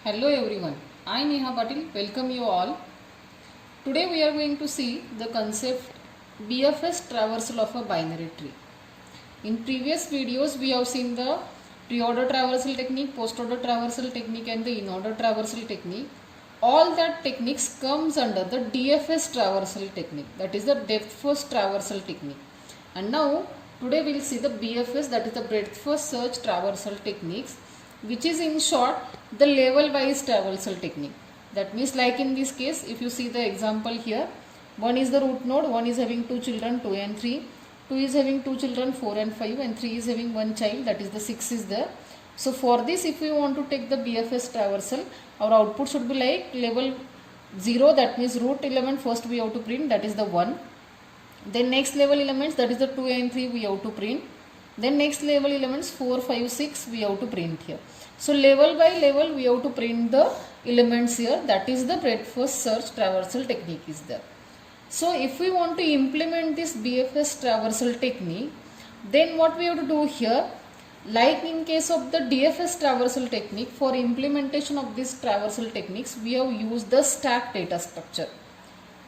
Hello everyone, I Neha Patil welcome you all. Today we are going to see the concept BFS traversal of a binary tree. In previous videos we have seen the pre-order traversal technique, post-order traversal technique and the in-order traversal technique. All that techniques comes under the DFS traversal technique, that is the depth first traversal technique. And now today we will see the BFS, that is the breadth first search traversal techniques, which is in short the level wise traversal technique. That means, like in this case, if you see the example here, one is the root node, one is having two children 2 and 3, 2 is having two children 4 and 5, and 3 is having one child, that is the 6 is there. So for this, if we want to take the BFS traversal, our output should be like level 0, that means root element first we have to print, that is the 1. Then next level elements, that is the 2 and 3 we have to print. Then next level elements 4, 5, 6 we have to print here. So level by level we have to print the elements here. That is the breadth first search traversal technique is there. So if we want to implement this BFS traversal technique, then what we have to do here, like in case of the DFS traversal technique, for implementation of this traversal techniques we have used the stack data structure.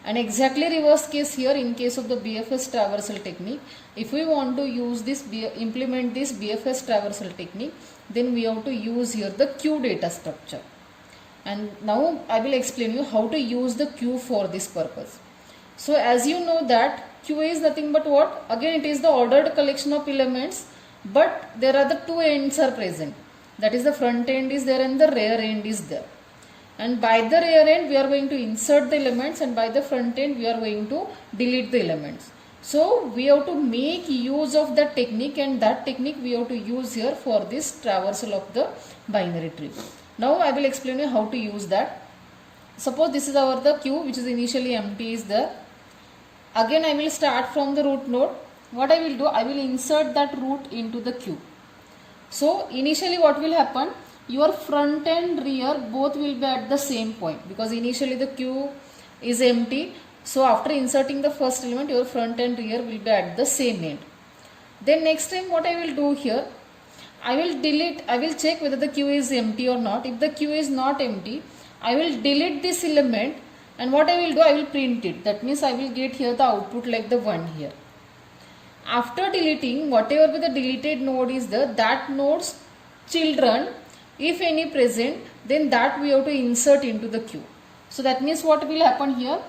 And exactly reverse case here in case of the BFS traversal technique. If we want to use this, implement this BFS traversal technique, then we have to use here the queue data structure. And now I will explain you how to use the queue for this purpose. So as you know that queue is nothing but what? Again it is the ordered collection of elements, but there are the two ends are present. That is the front end is there and the rear end is there. And by the rear end we are going to insert the elements, and by the front end we are going to delete the elements. So we have to make use of that technique, and that technique we have to use here for this traversal of the binary tree. Now I will explain you how to use that. Suppose this is the queue which is initially empty is there. Again I will start from the root node. What I will do, I will insert that root into the queue. So initially what will happen, your front and rear both will be at the same point, because initially the queue is empty. So after inserting the first element, your front and rear will be at the same end. Then next time what I will do here, I will check whether the queue is empty or not. If the queue is not empty, I will delete this element, and what I will do, I will print it. That means I will get here the output like the 1 here. After deleting, whatever the deleted node is there, that node's children, if any present, then that we have to insert into the queue. So that means what will happen here,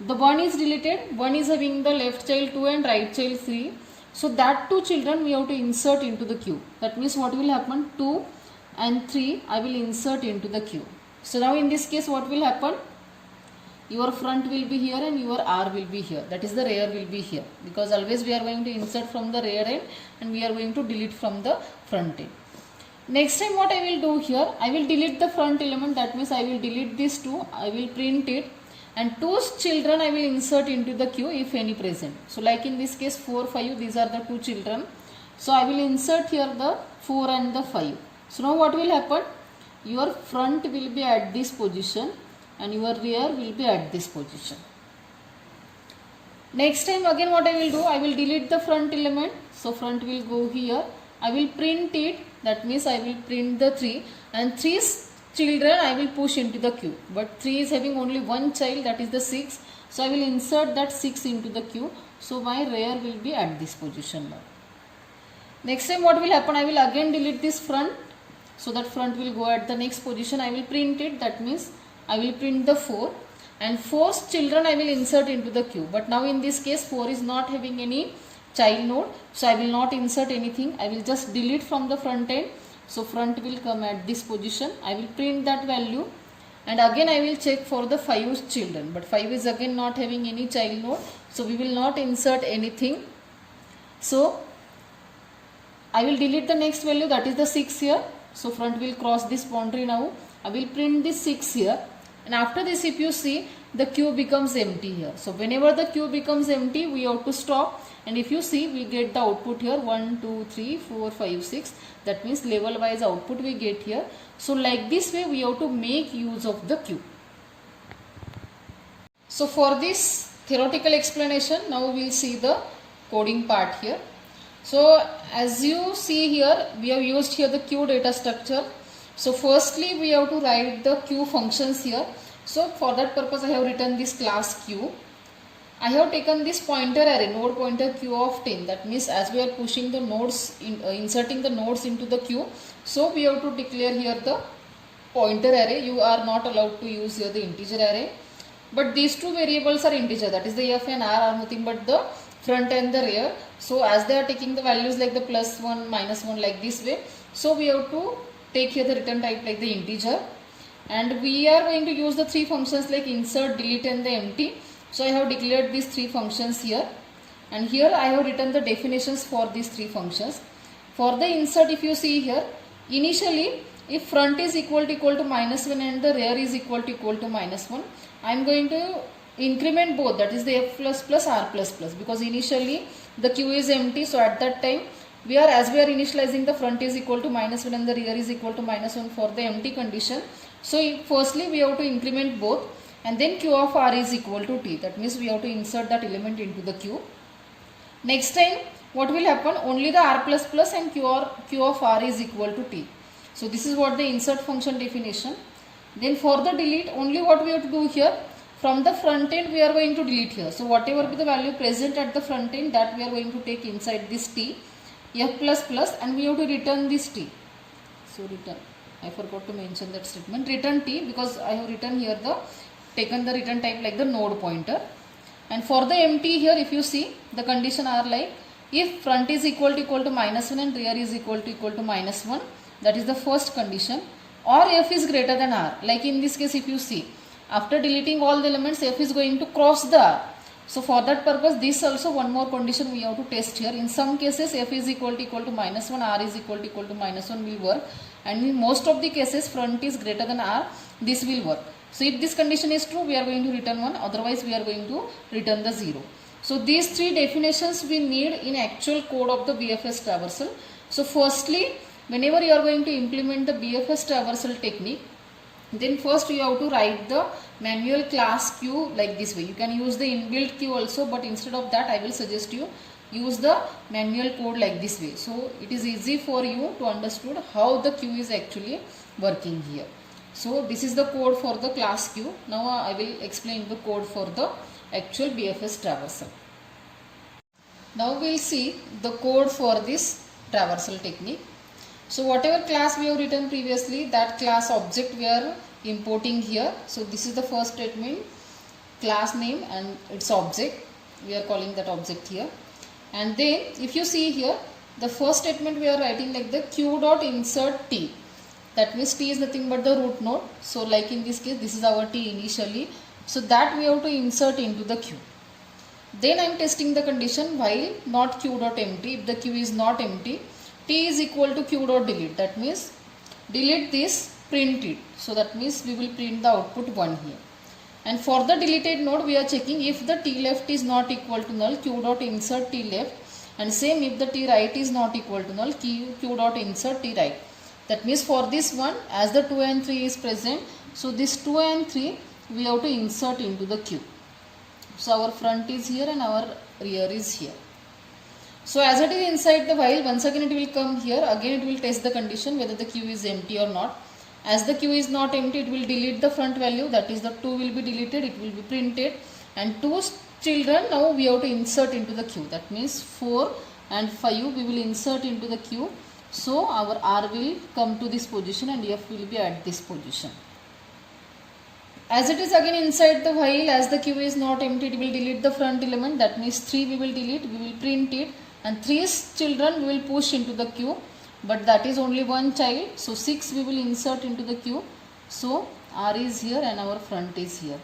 the 1 is deleted, 1 is having the left child 2 and right child 3. So that two children we have to insert into the queue. That means what will happen, 2 and 3 I will insert into the queue. So now in this case what will happen, your front will be here and your R will be here, that is the rear will be here, because always we are going to insert from the rear end and we are going to delete from the front end. Next time what I will do here, I will delete the front element, that means I will delete this 2, I will print it, and 2's children I will insert into the queue if any present. So like in this case 4, 5, these are the two children. So I will insert here the 4 and the 5. So now what will happen, your front will be at this position and your rear will be at this position. Next time again what I will do, I will delete the front element. So front will go here. I will print it, that means I will print the 3, and 3's children I will push into the queue, but 3 is having only one child, that is the 6. So I will insert that 6 into the queue. So my rear will be at this position now. Next time what will happen, I will again delete this front. So that front will go at the next position. I will print it, that means I will print the 4, and 4's children I will insert into the queue. But now in this case 4 is not having any child node, so I will not insert anything. I will just delete from the front end. So front will come at this position. I will print that value, and again I will check for the 5's children, but 5 is again not having any child node, so we will not insert anything. So I will delete the next value, that is the 6 here. So front will cross this boundary now. I will print this 6 here, and after this if you see, the queue becomes empty here. So whenever the queue becomes empty, we have to stop, and if you see, we get the output here 1, 2, 3, 4, 5, 6. That means level wise output we get here. So like this way we have to make use of the queue. So for this theoretical explanation, now we will see the coding part here. So as you see here, we have used here the queue data structure. So firstly we have to write the q functions here. So for that purpose I have written this class q. I have taken this pointer array, node pointer q of 10. That means as we are pushing the nodes, inserting the nodes into the queue, so we have to declare here the pointer array. You are not allowed to use here the integer array. But these two variables are integer, that is the f and r are nothing but the front and the rear. So as they are taking the values like the +1, -1 like this way, so we have to take here the return type like the integer. And we are going to use the three functions like insert, delete and the empty. So I have declared these three functions here, and here I have written the definitions for these three functions. For the insert, if you see here, initially if front is equal to -1 and the rear is equal to -1, I am going to increment both, that is the f plus plus r plus plus, because initially the queue is empty. So at that time as we are initializing the front is equal to -1 and the rear is equal to -1 for the empty condition. So firstly we have to increment both, and then q of r is equal to t. That means we have to insert that element into the queue. Next time what will happen, only the r plus plus and q of r is equal to t. So this is what the insert function definition. Then for the delete, only what we have to do here, from the front end we are going to delete here. So whatever be the value present at the front end, that we are going to take inside this t, f plus plus, and we have to return this t. So return, I forgot to mention that statement, return t, because I have written here taken the return type like the node pointer. And for the empty here, if you see, the condition are like if front is equal to -1 and rear is equal to -1, that is the first condition, or f is greater than r. Like in this case, if you see, after deleting all the elements, f is going to cross the r. So for that purpose, this also one more condition we have to test here. In some cases f is equal to -1, r is equal to -1 will work, and in most of the cases front is greater than r, this will work. So if this condition is true, we are going to return 1, otherwise we are going to return the 0. So these three definitions we need in actual code of the BFS traversal. So firstly, whenever you are going to implement the BFS traversal technique, then first you have to write the manual class queue like this way. You can use the inbuilt queue also, but instead of that I will suggest you use the manual code like this way. So it is easy for you to understand how the queue is actually working here. So this is the code for the class queue. Now I will explain the code for the actual BFS traversal. Now we will see the code for this traversal technique. So whatever class we have written previously, that class object we are importing here. So this is the first statement, class name and its object, we are calling that object here. And then if you see here, the first statement we are writing like the q dot insert t. That means t is nothing but the root node. So like in this case, this is our t initially, so that we have to insert into the queue. Then I am testing the condition while not q dot empty. If the queue is not empty, t is equal to q dot delete. That means delete this, print it. So that means we will print the output 1 here. And for the deleted node, we are checking if the t left is not equal to null, q dot insert t left, and same if the t right is not equal to null, q dot insert t right. That means for this one, as the 2 and 3 is present, so this 2 and 3 we have to insert into the queue. So our front is here and our rear is here. So as it is inside the while, once again it will come here, again it will test the condition whether the queue is empty or not. As the queue is not empty, it will delete the front value, that is the 2 will be deleted, it will be printed, and 2 children now we have to insert into the queue. That means 4 and 5 we will insert into the queue. So our r will come to this position and f will be at this position. As it is again inside the while, as the queue is not empty, it will delete the front element, that means 3 we will delete, we will print it, and 3 children we will push into the queue, but that is only one child, so 6 we will insert into the queue. So r is here and our front is here.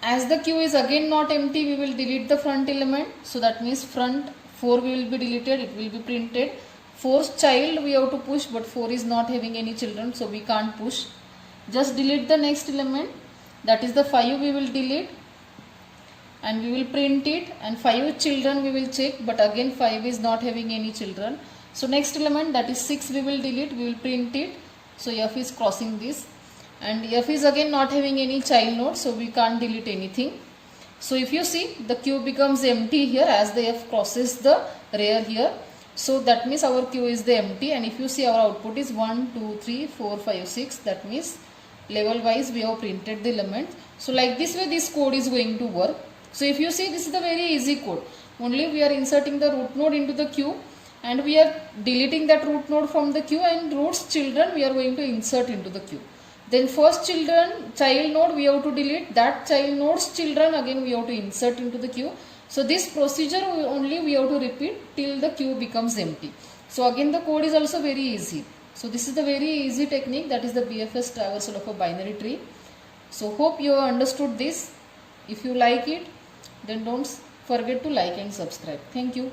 As the queue is again not empty, we will delete the front element, so that means front 4 will be deleted, it will be printed. 4th child we have to push, but 4 is not having any children, so we can't push. Just delete the next element, that is the 5 we will delete, and we will print it, and 5 children we will check, but again 5 is not having any children. So next element, that is 6 we will delete, we will print it. So f is crossing this, and f is again not having any child node, so we can't delete anything. So if you see, the queue becomes empty here as the f crosses the rear here, So that means our queue is the empty, and if you see our output is 1, 2, 3, 4, 5, 6, that means level wise we have printed the element. So like this way this code is going to work. So if you see, this is the very easy code. Only we are inserting the root node into the queue and we are deleting that root node from the queue, and root's children we are going to insert into the queue. Then first child node we have to delete, that child node's children again we have to insert into the queue. So this procedure only we have to repeat till the queue becomes empty. So again the code is also very easy. So this is the very easy technique, that is the BFS traversal of a binary tree. So hope you have understood this. If you like it, then don't forget to like and subscribe. Thank you.